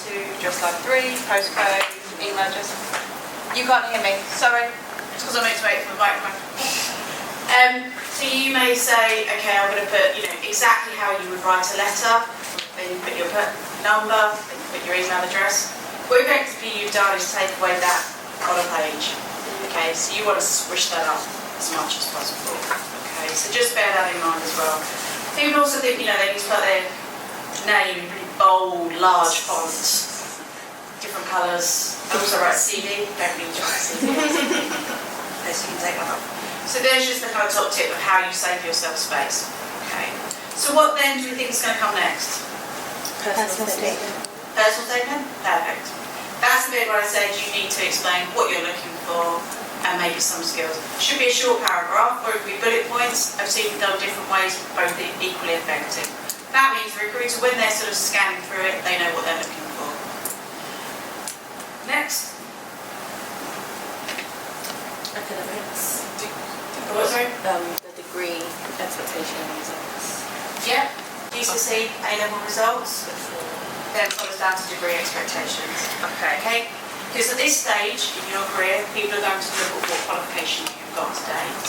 2, address line 3, postcode, email address. You can't hear me, sorry. It's because I'm meant to wait for the microphone. So you may say, okay, I'm going to put, exactly how you would write a letter. Then you put your number, then you put your email address. What effectively you've done is take away that on a page. Okay, so you want to swish that up as much as possible. Okay, so just bear that in mind as well. People also think, they need to put their name in really bold, large fonts, different colours. I also write CD, don't need to write CD. Okay, so you can take that off. So there's just the kind of top tip of how you save yourself space. Okay. So what then do we think is going to come next? Personal statement. Personal statement? Perfect. That's the bit where I said you need to explain what you're looking for and maybe some skills. It should be a short paragraph or it could be bullet points. I've seen it done different ways, both equally effective. That means the recruiter, when they're sort of scanning through it, they know what they're looking for. Next. Academics. What, sorry? The degree, expectation and results. Yep. GCSE, A-level results. Then follows down to degree expectations. Okay? Because at this stage in your career, people are going to look at what qualification you've got to date.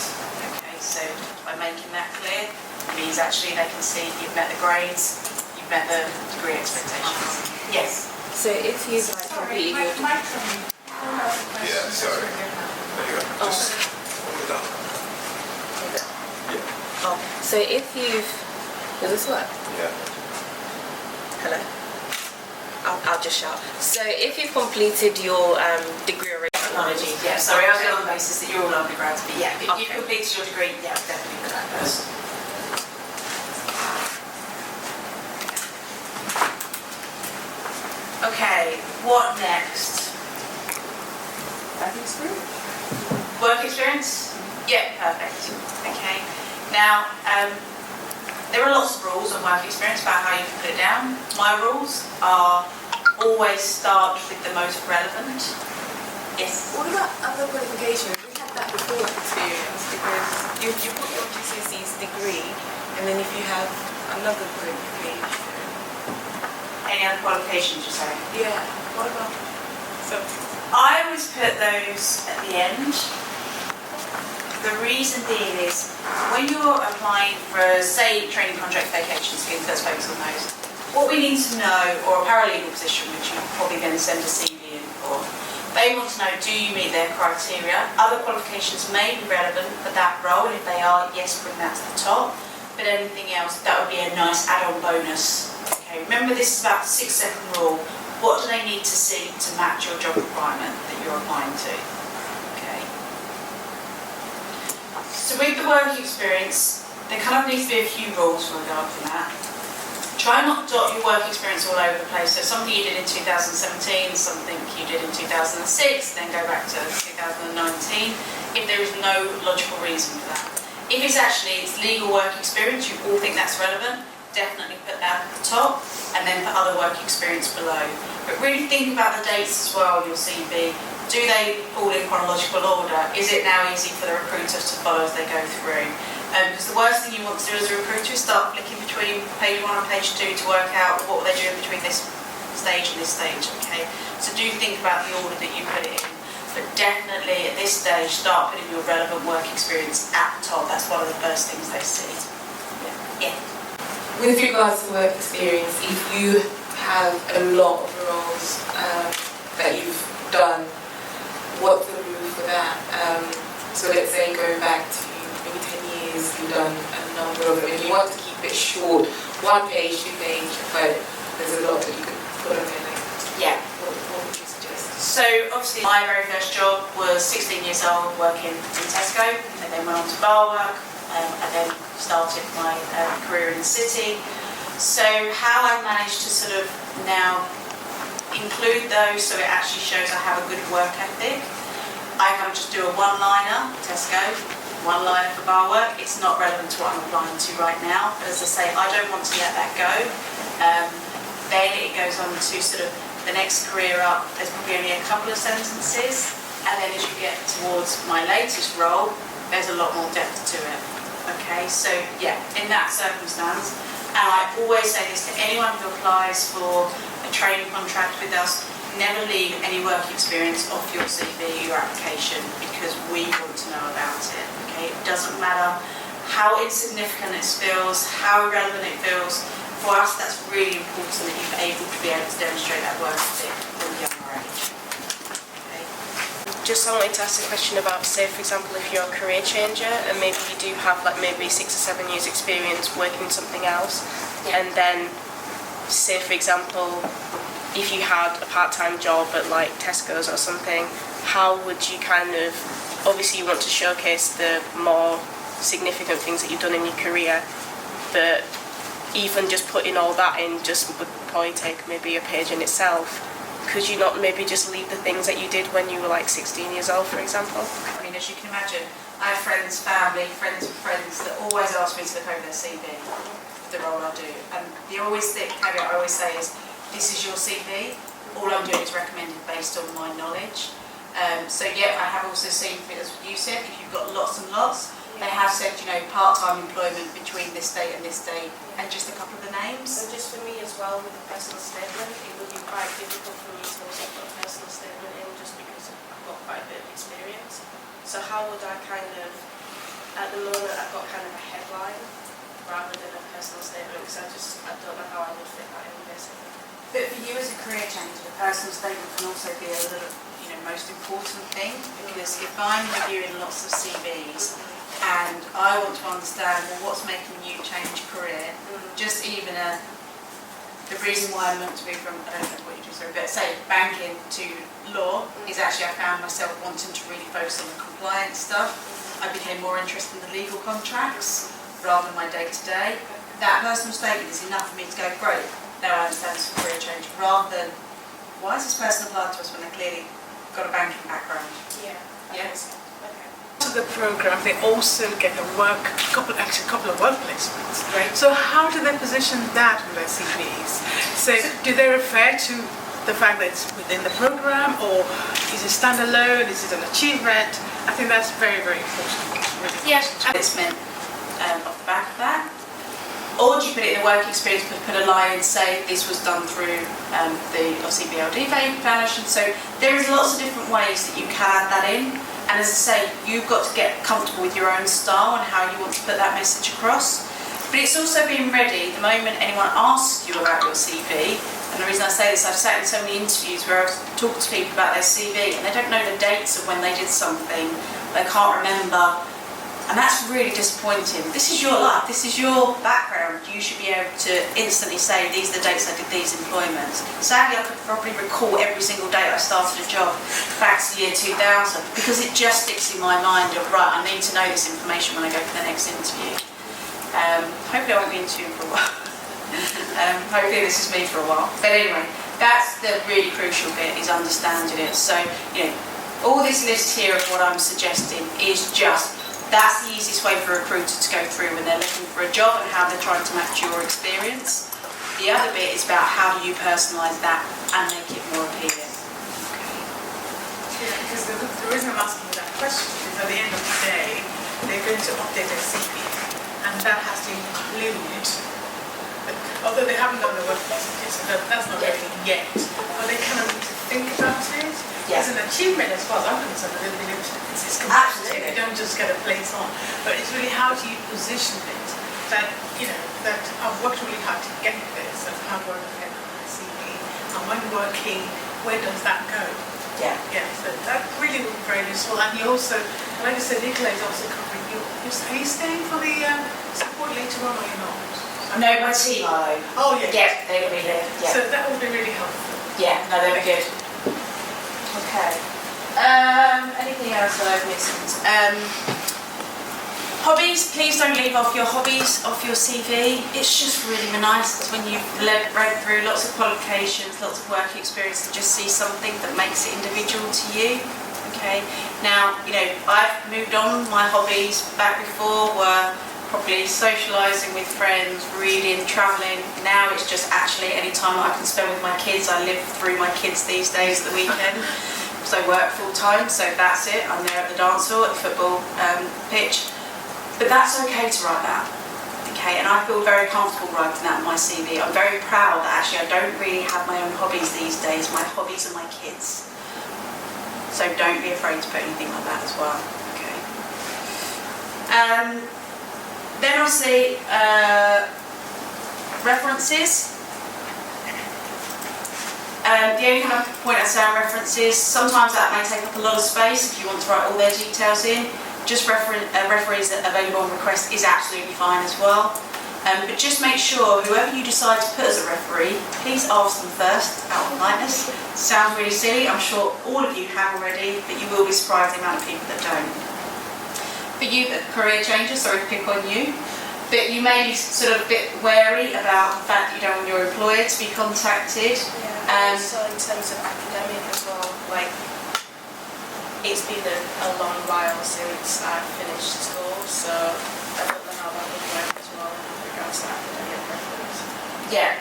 Okay, so by making that clear, it means actually they can see you've met the grades, you've met the degree expectations. Yes? So if you've completed your Yeah, sorry. There you go. Just hold it up. Yeah. Oh, so if you've... Does this work? Yeah. Hello? I'll just shout. So if you've completed your degree already... Technology, yeah. Sorry, I was on the basis that you're all undergrads, but yeah, if Okay. you've completed your degree, yeah, definitely for that person. Okay, what next? Work experience? Work experience? Yeah, perfect. Okay. Now, there are lots of rules on work experience about how you can put it down. My rules are always start with the most relevant. Yes? What about other qualifications? We had that before experience because you put your GCSE's degree and then if you have another qualification. Any other qualifications you say? Yeah. What about I always put those at the end. The reason being is when you're applying for, say, training contract vacations, let's focus on those. What we need to know, or a paralegal position, which you're probably going to send a CV in for, they want to know, do you meet their criteria? Other qualifications may be relevant for that role, and if they are, yes, bring that to the top. But anything else, that would be a nice add-on bonus. Okay, remember this is about the 6-second rule. What do they need to see to match your job requirement that you're applying to? Okay. So with the work experience, there kind of needs to be a few rules with regard to that. Try not to dot your work experience all over the place. So something you did in 2017, something you did in 2006, then go back to 2019, if there is no logical reason for that. If it's legal work experience, you all think that's relevant, definitely put that at the top, and then put other work experience below. But really think about the dates as well, your CV. Do they fall in chronological order? Is it now easy for the recruiters to follow as they go through? Because the worst thing you want to do as a recruiter is start flicking between page 1 and page 2 to work out what they're doing between this stage and this stage, okay? So do think about the order that you put it in. But definitely at this stage, start putting your relevant work experience at the top. That's one of the first things they see. Yeah. With regards to work experience, if you have a lot of roles that you've done, what's the rule for that? So let's say going back to maybe 10 years, you've done a number of them, and you want to keep it short, 1 page, 2 page, but there's a lot that you could put on there. Yeah. What would you suggest? So obviously my very first job was 16 years old working in Tesco, and then went on to bar work, and then started my career in the city. So how I've managed to sort of now include those so it actually shows I have a good work ethic. I can just do a one-liner, Tesco, one-liner for bar work. It's not relevant to what I'm applying to right now, but as I say, I don't want to let that go. Then it goes on to sort of the next career up, there's probably only a couple of sentences, and then as you get towards my latest role, there's a lot more depth to it. Okay, so yeah, in that circumstance, and I always say this to anyone who applies for a a training contract with us, never leave any work experience off your CV, your application, because we want to know about it. Okay, it doesn't matter how insignificant it feels, how irrelevant it feels. For us, that's really important that you're able to demonstrate that work ethic from a younger age. Okay. Just I wanted to ask a question about, say for example, if you're a career changer and maybe you do have like maybe 6 or 7 years experience working something else, and then say for example, if you had a part-time job at like Tesco's or something, how would you kind of, obviously you want to showcase the more significant things that you've done in your career, but even just putting all that in just would probably take maybe a page in itself. Could you not maybe just leave the things that you did when you were like 16 years old, for example? I mean, as you can imagine, I have friends, family, friends of friends that always ask me to look over their CV, the role I do. And the caveat I always say is, this is your CV, all I'm doing is recommended based on my knowledge. So yeah, I have also seen, as you said, if you've got lots and lots, they have said, you know, part-time employment between this date and this date, and just a couple of the names. And just for me as well, with the personal statement, it would be quite difficult for me to also put a personal statement in just because I've got quite a bit of experience. So how would I kind of, at the moment I've got kind of a headline rather than a personal statement, because I don't know how I would fit that in basically. But for you as a career changer, the personal statement can also be a little, most important thing, because if I'm reviewing lots of CVs, and I want to understand, well, what's making you change career, just even the reason why I want to move from, I don't know what you just said, but say banking to law, is actually I found myself wanting to really focus on the compliance stuff. I became more interested in the legal contracts rather than my day-to-day. That personal statement is enough for me to go, great, now I understand it's a career change, rather than, why is this person applied to us when they clearly got a banking background? Yeah. Yes. To the program, they also get a couple of work placements. Right. So how do they position that on their CVs? So do they refer to the fact that it's within the program, or is it standalone? Is it an achievement? I think that's very, very important. Really. Yes. It's meant off the back of that. Or do you put it in the work experience, but put a line and say this was done through the obviously BLD Foundation. So there is lots of different ways that you can add that in. And as I say, you've got to get comfortable with your own style and how you want to put that message across. But it's also being ready the moment anyone asks you about your CV. And the reason I say this, I've sat in so many interviews where I've talked to people about their CV and they don't know the dates of when they did something. They can't remember. And that's really disappointing. This is your life, this is your background. You should be able to instantly say, these are the dates I did these employments. Sadly, I could probably recall every single date I started a job back to the year 2000, because it just sticks in my mind of, right, I need to know this information when I go for the next interview. Hopefully I won't be interviewing for a while. Hopefully this is me for a while. But anyway, that's the really crucial bit, is understanding it. So, all this list here of what I'm suggesting is just, that's the easiest way for a recruiter to go through when they're looking for a job and how they're trying to match your experience. The other bit is about how do you personalise that and make it more appealing. Yeah, because the reason I'm asking that question is at the end of the day, they're going to update their CV, and that has to include, although they haven't done the work placement, so that's not ready yet, but they kind of need to think about it. Yeah. It's an achievement as far as I'm concerned. It's Absolutely. You don't just get a place on, but it's really how do you position it that that I've worked really hard to get this, and how do I get my CV, and when working, where does that go? Yeah. Yeah, so that really would be very useful. And you also, like I said, Nicola is also covering you. Are you staying for the support later on, or you're not? No, my team are. Oh yeah. Yeah, they're going to be here. Yeah. So that would be really helpful. Yeah, no, they'll be good. Okay. Anything else that I've missed? Hobbies, please don't leave off your hobbies off your CV. It's just really nice when you've read through lots of qualifications, lots of work experience, to just see something that makes it individual to you. Okay. Now, I've moved on. My hobbies back before were probably socialising with friends, reading, travelling. Now it's just actually any time I can spend with my kids. I live through my kids these days at the weekend. So I work full time, so that's it. I'm there at the dance hall, at the football pitch. But that's okay to write that. Okay, and I feel very comfortable writing that on my CV. I'm very proud that actually I don't really have my own hobbies these days. My hobbies are my kids. So don't be afraid to put anything like that as well. Okay. Then obviously, references. The only kind of point I'd say on references, sometimes that may take up a lot of space if you want to write all their details in. Just referees that are available on request is absolutely fine as well. But just make sure whoever you decide to put as a referee, please ask them first out of politeness. Sounds really silly, I'm sure all of you have already, but you will be surprised the amount of people that don't. For you, career changers, sorry to pick on you, but you may be sort of a bit wary about the fact that you don't want your employer to be contacted. Yeah, so in terms of academic as well, like, it's been a long while since I've finished school, so I don't know how that would work as well with regards to academic reference. Yeah,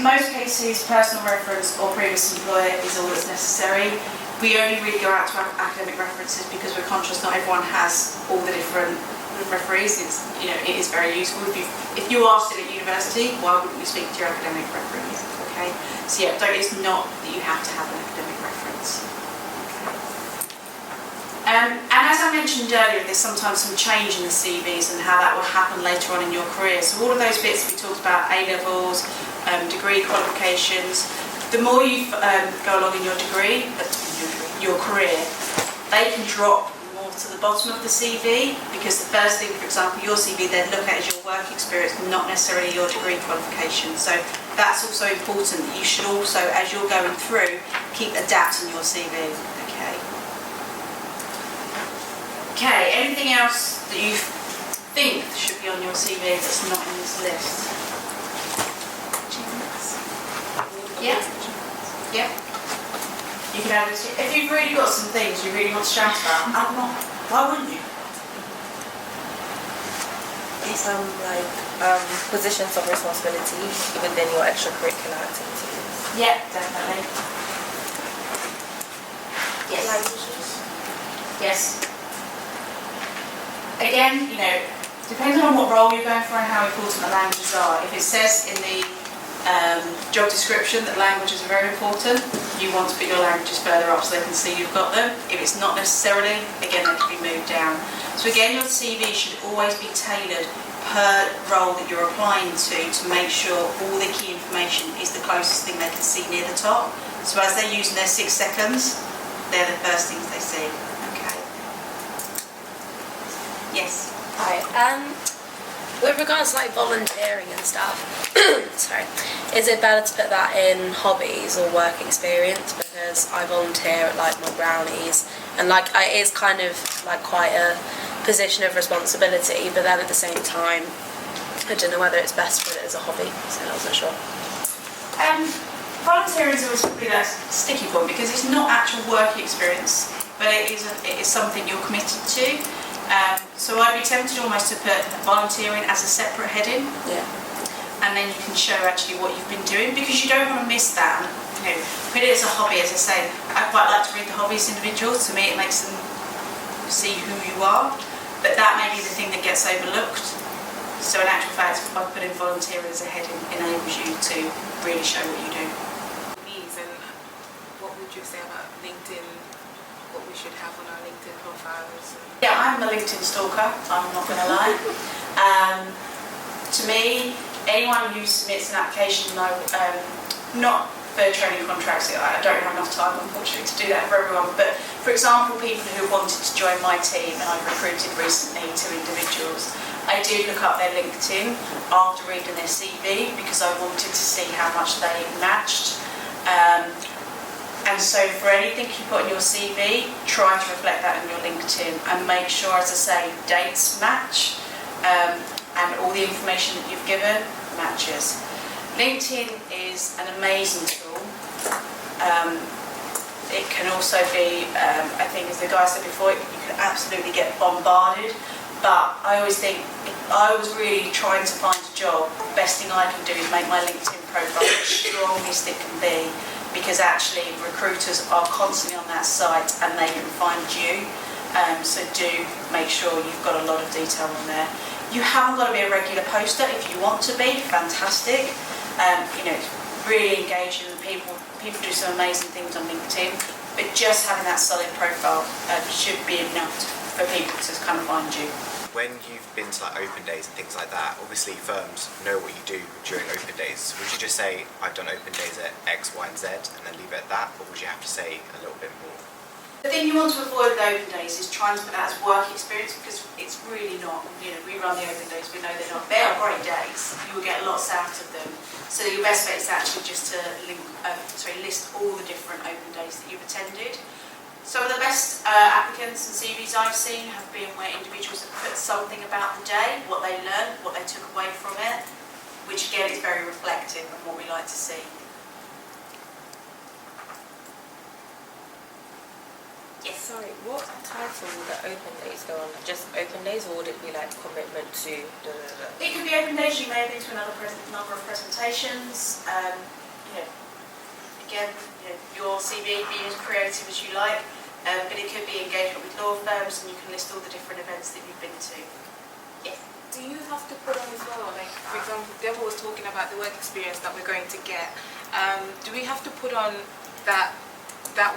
most cases personal reference or previous employer is all that's necessary. We only really go out to academic references because we're conscious not everyone has all the different referees. It's, you know, it is very useful. If you are still at university, why wouldn't you speak to your academic referees? Okay, so yeah, it's not that you have to have an academic reference. And as I mentioned earlier, there's sometimes some change in the CVs and how that will happen later on in your career. So all of those bits we talked about, A-levels, degree qualifications, the more you go along in your degree, your career, they can drop more to the bottom of the CV, because the first thing, for example, your CV then look at is your work experience, not necessarily your degree qualification. So that's also important that you should also, as you're going through, keep adapting your CV. Okay, anything else that you think should be on your CV that's not in this list? Yeah? Yeah? You can add it to, if you've really got some things you really want to shout about, add them on. Why wouldn't you? Positions of responsibility within your extracurricular activities. Yeah, definitely. Yes. Languages. Yes. Again, you know, depending on what role you're going for and how important the languages are. If it says in the job description that languages are very important, you want to put your languages further up so they can see you've got them. If it's not necessarily, again, they can be moved down. So again, your CV should always be tailored per role that you're applying to make sure all the key information is the closest thing they can see near the top. So as they're using their 6 seconds, they're the first things they see. Yes. Hi. With regards to like volunteering and stuff, sorry, is it better to put that in hobbies or work experience? Because I volunteer at like my brownies, and like it is kind of like quite a position of responsibility, but then at the same time, I don't know whether it's best to put it as a hobby, so I wasn't sure. Volunteering is always probably that sticky point because it's not actual work experience, but it is something you're committed to. So I'd be tempted almost to put volunteering as a separate heading. Yeah. And then you can show actually what you've been doing, because you don't want to miss that. You know, put it as a hobby, as I say. I quite like to read the hobbies individuals. To me, it makes them see who you are. But that may be the thing that gets overlooked. So in actual fact, by putting volunteering as a heading enables you to really show what you do. And what would you say about LinkedIn? What we should have on our LinkedIn profiles? Yeah, I'm a LinkedIn stalker, I'm not going to lie. To me, anyone who submits an application, not for training contracts, I don't have enough time unfortunately to do that for everyone, but for example, people who wanted to join my team, and I've recruited recently 2 individuals, I did look up their LinkedIn after reading their CV because I wanted to see how much they matched. And so for anything you put on your CV, try to reflect that in your LinkedIn and make sure, as I say, dates match and all the information that you've given matches. LinkedIn is an amazing tool. It can also be, I think as the guy said before, you can absolutely get bombarded. But I always think, if I was really trying to find a job, the best thing I can do is make my LinkedIn profile as strongest it can be, because actually recruiters are constantly on that site and they can find you. So do make sure you've got a lot of detail on there. You haven't got to be a regular poster. If you want to be, fantastic. It's really engaging. People do some amazing things on LinkedIn, but just having that solid profile should be enough for people to kind of find you. When you've been to like open days and things like that, obviously firms know what you do during open days. Would you just say, I've done open days at X, Y and Z and then leave it at that? Or would you have to say a little bit more? The thing you want to avoid with open days is trying to put that as work experience, because it's really not. We run the open days, we know they're not. They are great days. You will get lots out of them. So your best bet is actually just to list all the different open days that you've attended. Some of the best applicants and CVs I've seen have been where individuals have put something about the day, what they learned, what they took away from it, which again is very reflective of what we like to see. Yes. Sorry, what title would the open days go on? Just open days, or would it be like commitment to da da da? It could be open days. You may have been to another number of presentations. Again, your CV be as creative as you like. But it could be engagement with law firms, and you can list all the different events that you've been to. Yeah. Do you have to put on as well, like for example, Deborah was talking about the work experience that we're going to get. Do we have to put on that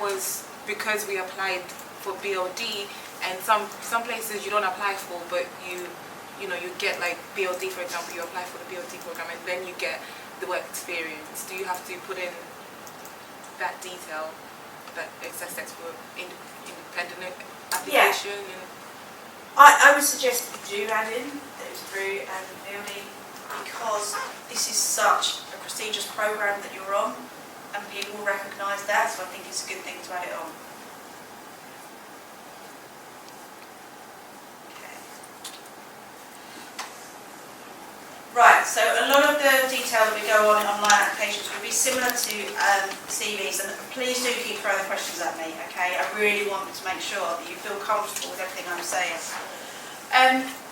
was because we applied for BLD, and some places you don't apply for, but you get like BLD, for example, you apply for the BLD program and then you get the work experience. Do you have to put in that detail? That access for independent application? Yeah. I would suggest you do add in those through building, because this is such a prestigious program that you're on, and people will recognise that, so I think it's a good thing to add it on. Right, so a lot of the detail that we go on in online applications will be similar to CVs, and please do keep throwing the questions at me, okay? I really want to make sure that you feel comfortable with everything I'm saying.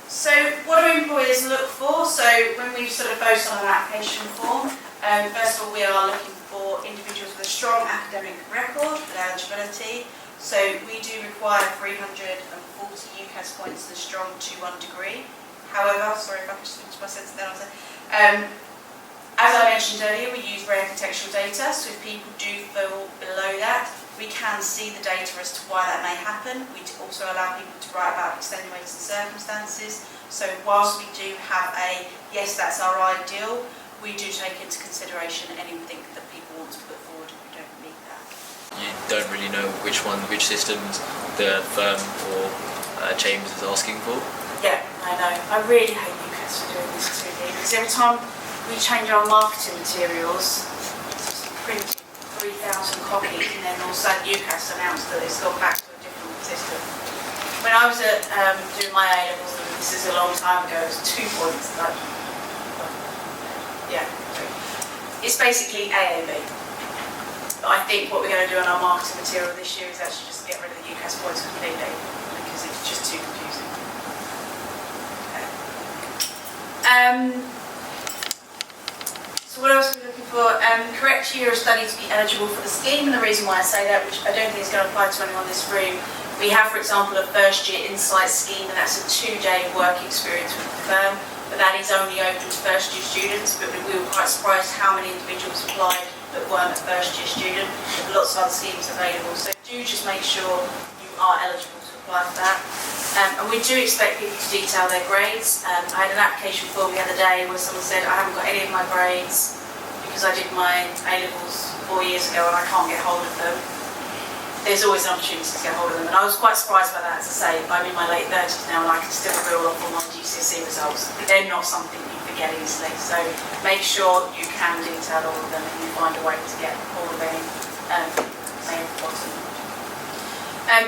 So what do employers look for? So when we sort of post on an application form, first of all we are looking for individuals with a strong academic record with eligibility. So we do require 340 UCAS points and a strong 2-1 degree. However, sorry if I just finished my sentence there, as I mentioned earlier, we use rare contextual data, so if people do fall below that, we can see the data as to why that may happen. We also allow people to write about extenuating circumstances, so whilst we do have yes, that's our ideal, we do take into consideration anything that people want to put forward if we don't meet that. You don't really know which systems the firm or Chambers is asking for. Yeah, I know. I really hate UCAS for doing this to me, because every time we change our marketing materials, it's printing 3,000 copies, and then all of a sudden UCAS announced that it's gone back to a different system. When I was doing my A-levels, and this is a long time ago, it was 2 points. It's basically AAB. But I think what we're going to do on our marketing material this year is actually just get rid of the UCAS points completely, because it's just too confusing. So what else are we looking for? Correct year of study to be eligible for the scheme, and the reason why I say that, which I don't think is going to apply to anyone in this room, we have, for example, a first year insight scheme, and that's a 2-day work experience with the firm, but that is only open to first year students, but we were quite surprised how many individuals applied that weren't a first year student. There's lots of other schemes available, so do just make sure you are eligible to apply for that. And we do expect people to detail their grades. I had an application form the other day where someone said, I haven't got any of my grades because I did my A-levels 4 years ago and I can't get hold of them. There's always an opportunity to get hold of them, and I was quite surprised by that. As I say, I'm in my late 30s now and I can still reel off all my GCSE results. They're not something you forget easily, so make sure you can detail all of them and you find a way to get all of them at the bottom.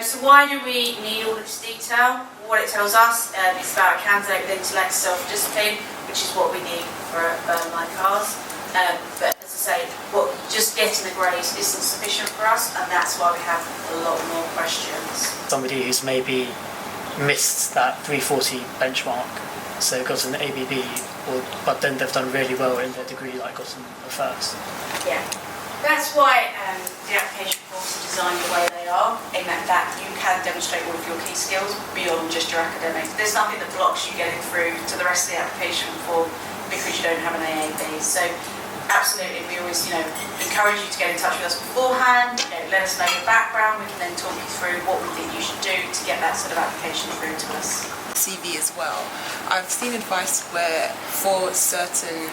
So why do we need all of this detail? What it tells us is about a candidate with intellect, self-discipline, which is what we need for a firm like ours. But as I say, just getting the grades isn't sufficient for us, and that's why we have a lot more questions. Somebody who's maybe missed that 340 benchmark, so got an ABB, but then they've done really well in their degree, like gotten a first. Yeah, that's why the application forms are designed the way they are. are, in that you can demonstrate all of your key skills beyond just your academics. There's nothing that blocks you getting through to the rest of the application form because you don't have an AAB. So absolutely, we always, encourage you to get in touch with us beforehand, let us know your background, we can then talk you through what we think you should do to get that sort of application through to us. CV as well. I've seen advice where for certain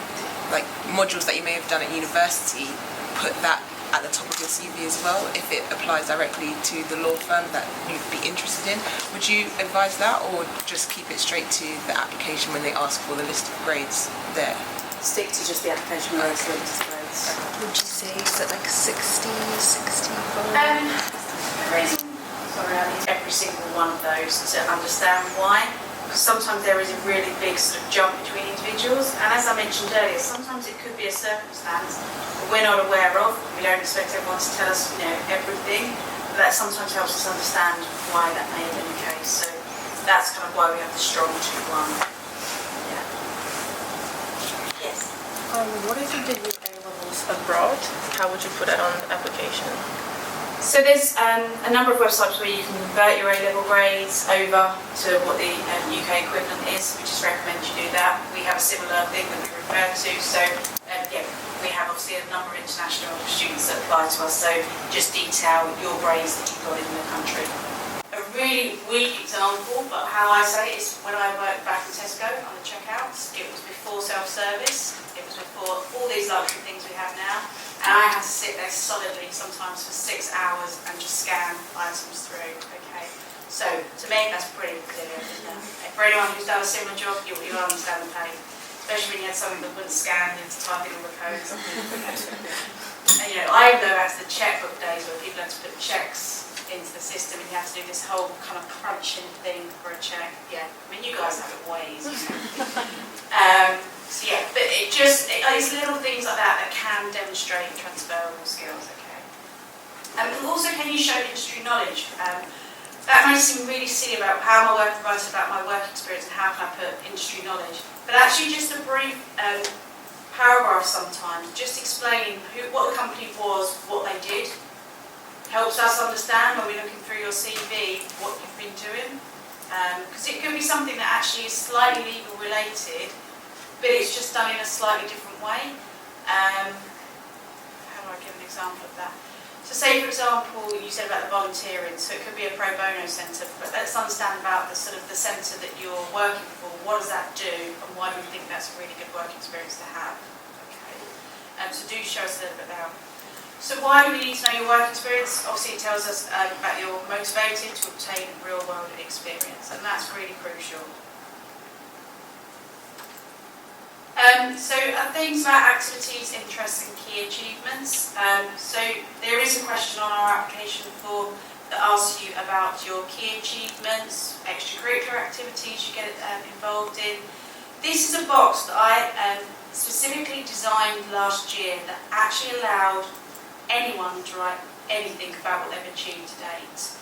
modules that you may have done at university, put that at the top of your CV as well, if it applies directly to the law firm that you'd be interested in. Would you advise that, or just keep it straight to the application when they ask for the list of grades there? Stick to just the application where it's linked to the grades. Would you say, is it like 60, 65? Sorry, I need every single one of those to understand why. Because sometimes there is a really big sort of jump between individuals, and as I mentioned earlier, sometimes it could be a circumstance that we're not aware of. We don't expect everyone to tell us, everything, but that sometimes helps us understand why that may have been the case. So that's kind of why we have the strong 2-1. Yeah. Yes. What if you did your A-levels abroad? How would you put that on the application? So there's a number of websites where you can convert your A-level grades over to what the UK equivalent is. We just recommend you do that. We have a similar thing that we refer to. So we have obviously a number of international students that apply to us. So just detail your grades that you've got in the country. A really weak example, but how I say it is when I worked back in Tesco on the checkouts, it was before self-service. It was before all these luxury things we have now. And I had to sit there solidly, sometimes for 6 hours, and just scan items through, okay? So, to me, that's pretty clear, isn't it? For anyone who's done a similar job, you'll understand the pain. Especially when you had something that wouldn't scan and to type in all the codes. And, I go back to the checkbook days where people had to put checks into the system and you have to do this whole kind of crunching thing for a check. Yeah, I mean, you guys have it way easier. So yeah, but it's little things like that that can demonstrate transferable skills, okay? And also, can you show industry knowledge? That may seem really silly about how am I writing about my work experience and how can I put industry knowledge, but actually just a brief paragraph sometimes, just explaining what the company was, what they did, helps us understand when we're looking through your CV what you've been doing, because it could be something that actually is slightly legal related, but it's just done in a slightly different way. How do I give an example of that? So say, for example, you said about the volunteering, so it could be a pro bono centre, but let's understand about the centre that you're working for. What does that do, and why do we think that's a really good work experience to have? Okay. So do show us a little bit now. So why do we need to know your work experience? Obviously it tells us that you're motivated to obtain real world experience, and that's really crucial. So things about activities, interests and key achievements. So there is a question on our application form that asks you about your key achievements, extracurricular activities you get involved in. This is a box that I specifically designed last year that actually allowed anyone to write anything about what they've achieved to date.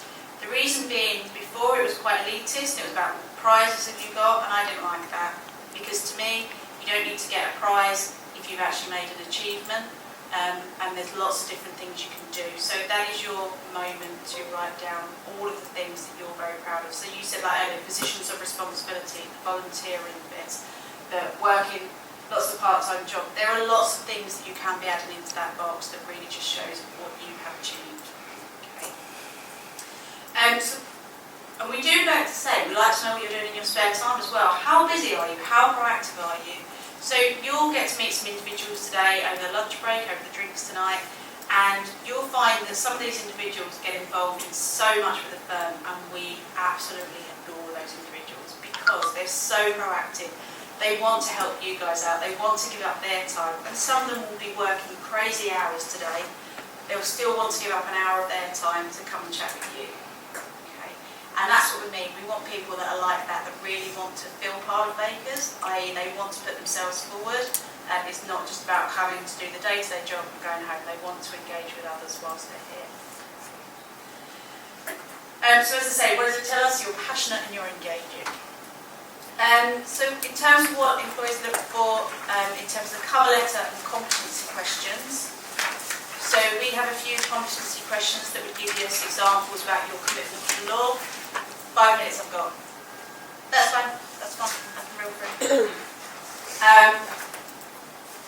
The reason being, before it was quite elitist, it was about prizes have you got, and I didn't like that, because to me, you don't need to get a prize if you've actually made an achievement, and there's lots of different things you can do. So that is your moment to write down all of the things that you're very proud of. So you said like earlier, positions of responsibility, the volunteering bits, the working, lots of part-time job. There are lots of things that you can be adding into that box that really just shows what you have achieved. Okay. And we do like to say, we like to know what you're doing in your spare time as well. How busy are you? How proactive are you? So you'll get to meet some individuals today over the lunch break, over the drinks tonight, and you'll find that some of these individuals get involved in so much with the firm, and we absolutely adore those individuals because they're so proactive. They want to help you guys out, they want to give up their time, and some of them will be working crazy hours today. They'll still want to give up an hour of their time to come and chat with you. And that's what we mean. We want people that are like that really want to feel part of Bakers, i.e. they want to put themselves forward. It's not just about coming to do the day-to-day job and going home. They want to engage with others whilst they're here. So as I say, what does it tell us? You're passionate and you're engaging. So in terms of what employees look for, in terms of cover letter and competency questions, So we have a few competency questions that would give you some examples about your commitment to law. 5 minutes I've got. That's fine, I can reel through. And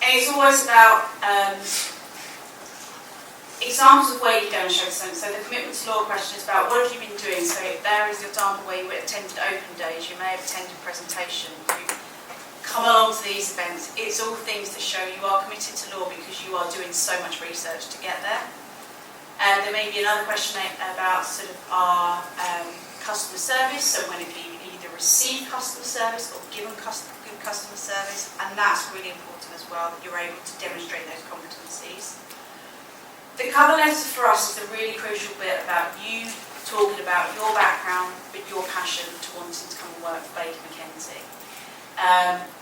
it's always about examples of where you demonstrate something. So the commitment to law question is about what have you been doing. So there is the example where you attended open days, you may have attended presentations, you come along to these events. It's all things that show you are committed to law because you are doing so much research to get there. There may be another question about sort of our customer service. So when have you either received customer service or given good customer service, and that's really important as well, that you're able to demonstrate those competencies. The cover letter for us is the really crucial bit about you talking about your background, but your passion to wanting to come and work for Baker McKenzie.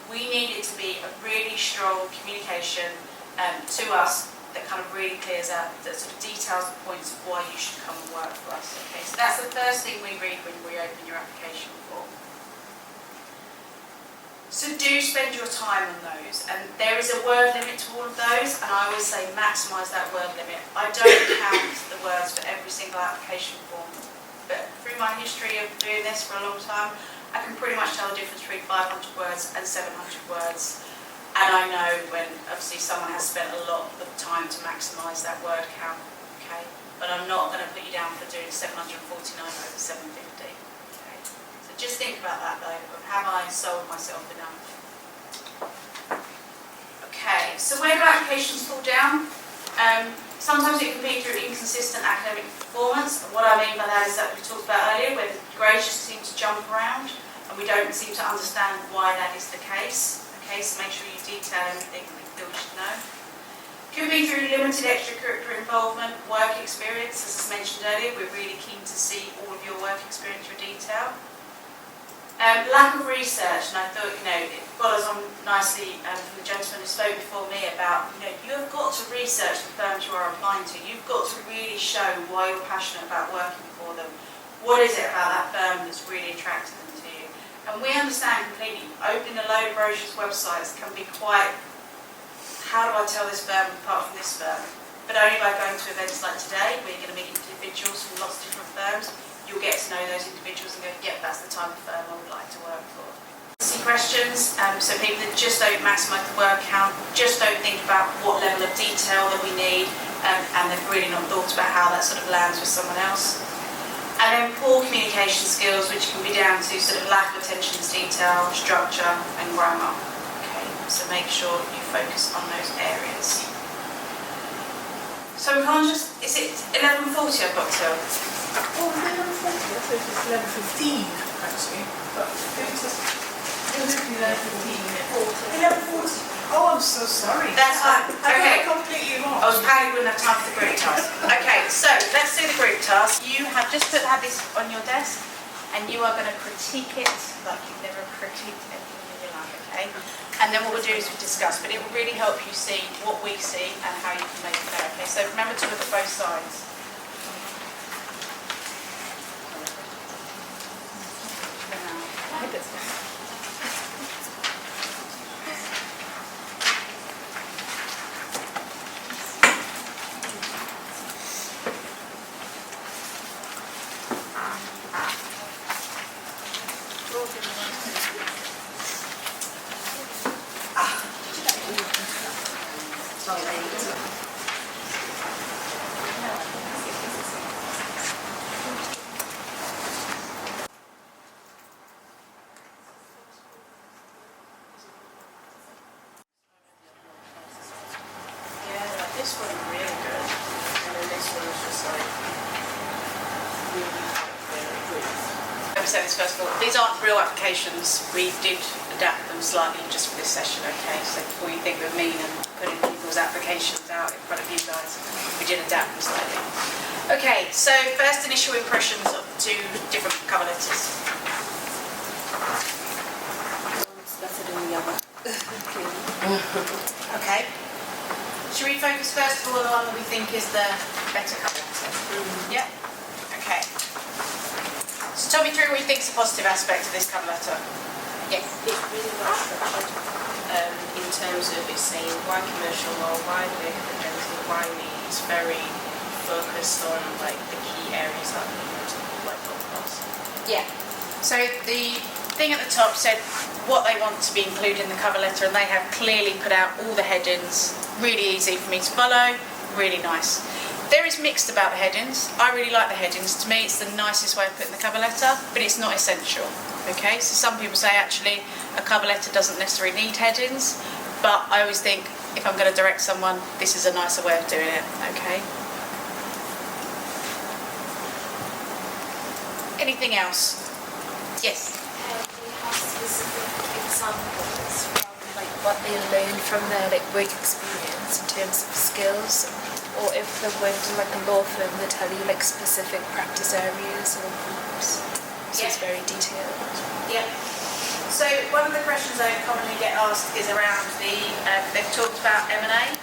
We need it to be a really strong communication to us that kind of really clears out, that sort of details the points of why you should come and work for us. Okay, so that's the first thing we read when we open your application form. So do spend your time on those, and there is a word limit to all of those, and I always say maximise that word limit. I don't count the words for every single application form, but through my history of doing this for a long time, I can pretty much tell the difference between 500 words and 700 words, and I know when obviously someone has spent a lot of time to maximise that word count, okay? But I'm not going to put you down for doing 749 over 750. Just think about that though, have I sold myself enough? Okay, so where do applications fall down? Sometimes it can be through inconsistent academic performance. And what I mean by that is that we talked about earlier, where the grades just seem to jump around and we don't seem to understand why that is the case. Okay, so make sure you detail everything that you feel you should know. Could be through limited extracurricular involvement, work experience. As I mentioned earlier, we're really keen to see all of your work experience, your detail. Lack of research, and I thought, it follows on nicely from the gentleman who spoke before me about, you have got to research the firms you are applying to. You've got to really show why you're passionate about working for them. What is it about that firm that's really attracted them to you? And we understand completely, opening a load of brochures, websites can be quite, how do I tell this firm apart from this firm? But only by going to events like today, where you're going to meet individuals from lots of different firms, you'll get to know those individuals and go, yeah, that's the type of firm I would like to work for. See questions, so people that just don't maximise the word count, just don't think about what level of detail that we need, and they've really not thought about how that sort of lands with someone else. And then poor communication skills, which can be down to sort of lack of attention to detail, structure and grammar. Okay, so make sure you focus on those areas. So we can't just, is it 11:40 I've got till? Oh, 11:40. I thought it was 11:15 actually. But it was 11:15. 11:40. Oh, I'm so sorry. That's fine. I got Okay. it completely wrong. I was planning we wouldn't have time for the group task. Okay, so let's do the group task. You have just had this on your desk, and you are going to critique it like you've never critiqued anything in your life. Okay. And then what we'll do is we'll discuss, but it will really help you see what we see and how you can make it better. Okay, so remember to look at both sides. This one really good, and then this one is just like really good. Let me say this first of all, these aren't real applications. We did adapt them slightly just for this session, okay? So before you think we're mean and putting people's applications out in front of you guys, we did adapt them slightly. Okay, so first initial impressions of the two different cover letters. Better than the other. Okay. Should we focus first of all on the one that we think is the better cover letter? Yeah? Okay. So tell me through what you think is a positive aspect of this cover letter. Yes, it's really well structured in terms of it's saying why commercial law, why Baker McKenzie, why me, is very focused on like the key areas that we want to like go across. Yeah. So the thing at the top said what they want to be included in the cover letter, and they have clearly put out all the headings. Really easy for me to follow, really nice. There is mixed about the headings. I really like the headings. To me, it's the nicest way of putting the cover letter, but it's not essential. Okay, so some people say actually a cover letter doesn't necessarily need headings, but I always think if I'm going to direct someone, this is a nicer way of doing it. Okay. Anything else? Yes. Do you have specific examples from like what they learned from their like work experience in terms of skills, or if they worked in like a law firm, they tell you like specific practice areas or groups? So it's very detailed. Yeah. So one of the questions I commonly get asked is around they've talked about M&A.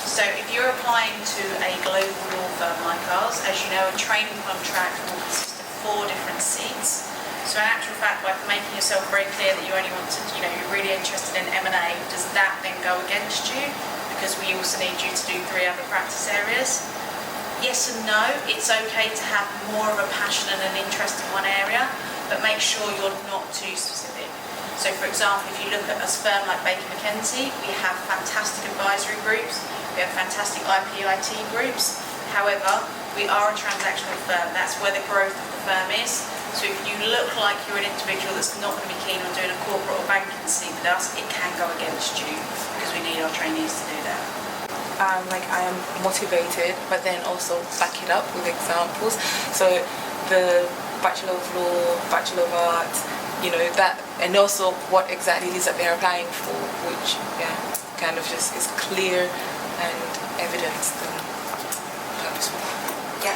So if you're applying to a global law firm like ours, as you know, a training contract will consist of 4 different seats. So in actual fact, by making yourself very clear that you only want to, you're really interested in M&A, does that then go against you? Because we also need you to do 3 other practice areas. Yes and no, it's okay to have more of a passion and an interest in one area, but make sure you're not too specific. So for example, if you look at a firm like Baker McKenzie, we have fantastic advisory groups, we have fantastic IP/IT groups. However, we are a transactional firm. That's where the growth of the firm is. So if you look like you're an individual that's not going to be keen on doing a corporate or banking seat with us, it can go against you because we need our trainees to do that. I am motivated, but then also back it up with examples. So the Bachelor of Law, Bachelor of Arts, that, and also what exactly it is that they're applying for, which kind of just is clear and evidence than purposeful. Yeah,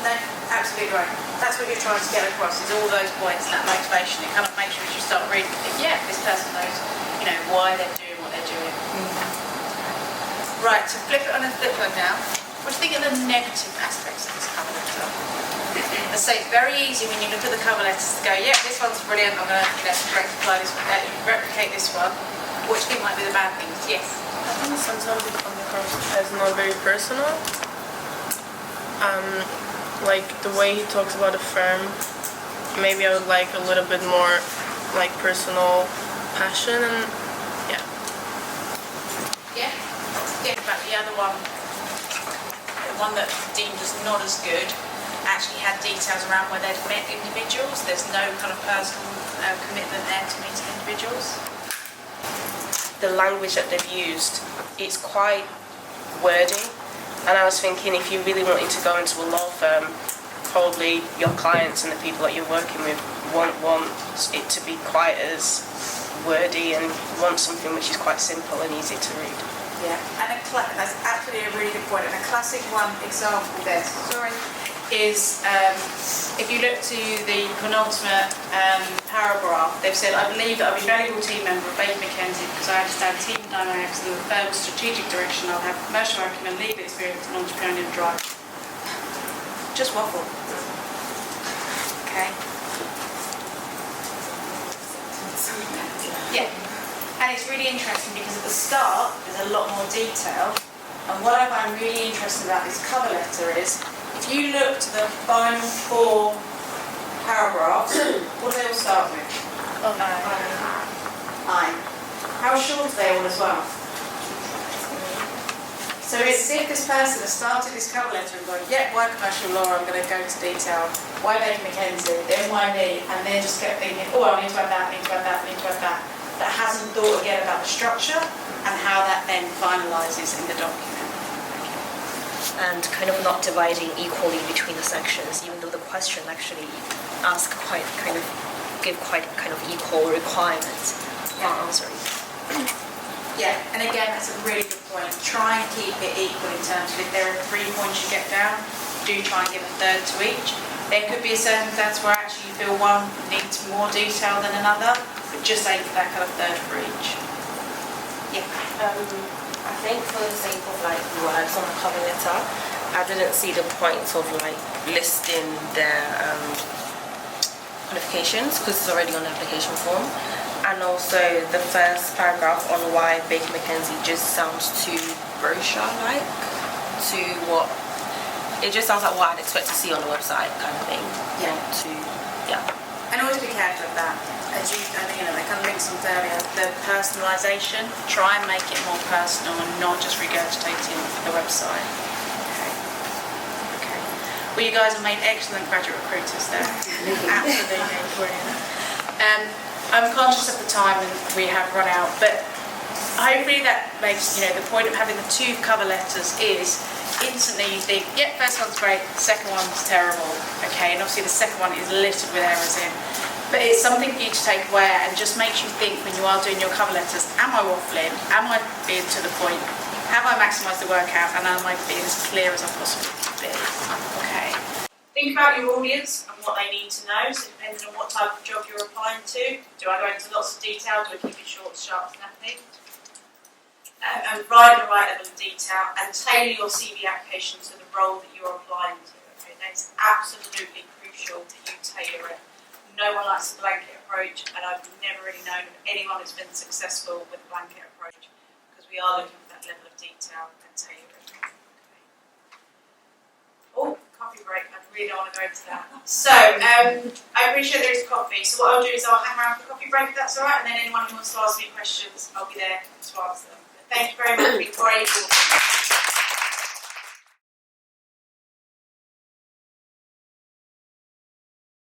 no, absolutely right. That's what you're trying to get across, is all those points and that motivation. It kind of makes sure as you start reading, you think, yeah, this person knows, why they're doing what they're doing. Right, to flip it on a flip one now, what do you think of the negative aspects of this cover letter? I say it's very easy when you look at the cover letters to go, yeah, this one's brilliant, I'm going to replicate this one. What do you think might be the bad things? Yes. I think sometimes it comes across as not very personal. Like the way he talks about a firm, maybe I would like a little bit more like personal passion and yeah. Yeah. Think about the other one. The one that deemed as not as good actually had details around where they'd met individuals. There's no kind of personal commitment there to meeting individuals. The language that they've used, it's quite wordy. And I was thinking, if you really wanted to go into a law firm, probably your clients and the people that you're working with won't want it to be quite as wordy and want something which is quite simple and easy to read. Yeah, and that's actually a really good point. And a classic one example there, is if you look to the penultimate paragraph, they've said, I believe that I'll be a valuable team member of Baker McKenzie because I understand team dynamics and the firm's strategic direction. I'll have commercial acumen, legal experience and entrepreneurial drive. Just waffle. Okay. Yeah. And it's really interesting because at the start there's a lot more detail, and what I find really interesting about this cover letter is if you look to the final 4 paragraphs, what do they all start with? I. How short are they all as well? So it's as if this person has started this cover letter and gone, yeah, why commercial law, I'm going to go into detail, why Baker McKenzie, then why me, and then just kept thinking, oh, I need to add that, I need to add that, I need to add that. That hasn't thought again about the structure and how that then finalises in the document. And kind of not dividing equally between the sections, even though the question actually give quite equal requirements for answering. Yeah, and again, that's a really good point. Try and keep it equal in terms of if there are 3 points you get down, do try and give a third to each. There could be a circumstance where actually you feel one needs more detail than another, but just aim for that kind of third for each. Yeah. I think for the sake of like words on the cover letter, I didn't see the points of like listing their qualifications because it's already on the application form, and also the first paragraph on why Baker McKenzie just sounds too brochure-like. to what, it just sounds like what I'd expect to see on the website kind of thing. And always be careful of that. As you know, they kind of linked something earlier, the personalisation, try and make it more personal and not just regurgitating the website. Okay. Well, you guys have made excellent graduate recruiters there. Absolutely brilliant. I'm conscious of the time and we have run out, but hopefully that makes, the point of having the 2 cover letters is instantly you think, yep, first one's great, second one's terrible, okay, and obviously the second one is littered with errors in. But it's something for you to take away and just makes you think when you are doing your cover letters, am I waffling? Am I being to the point? Have I maximised the work out? And am I being as clear as I possibly can be? Okay. Think about your audience and what they need to know. So depending on what type of job you're applying to, do I go into lots of detail? Do I keep it short, sharp, snappy? And write the right level of detail and tailor your CV application to the role that you're applying to. Okay, that's absolutely crucial that you tailor it. No one likes a blanket approach, and I've never really known of anyone who's been successful with a blanket approach because we are looking for that level of detail and tailoring. Okay. Oh, coffee break. I really don't want to go into that. So, I appreciate there is coffee. So what I'll do is I'll hang around for the coffee break if that's all right, and then anyone who wants to ask me questions, I'll be there to answer them. Thank you very much, Victoria.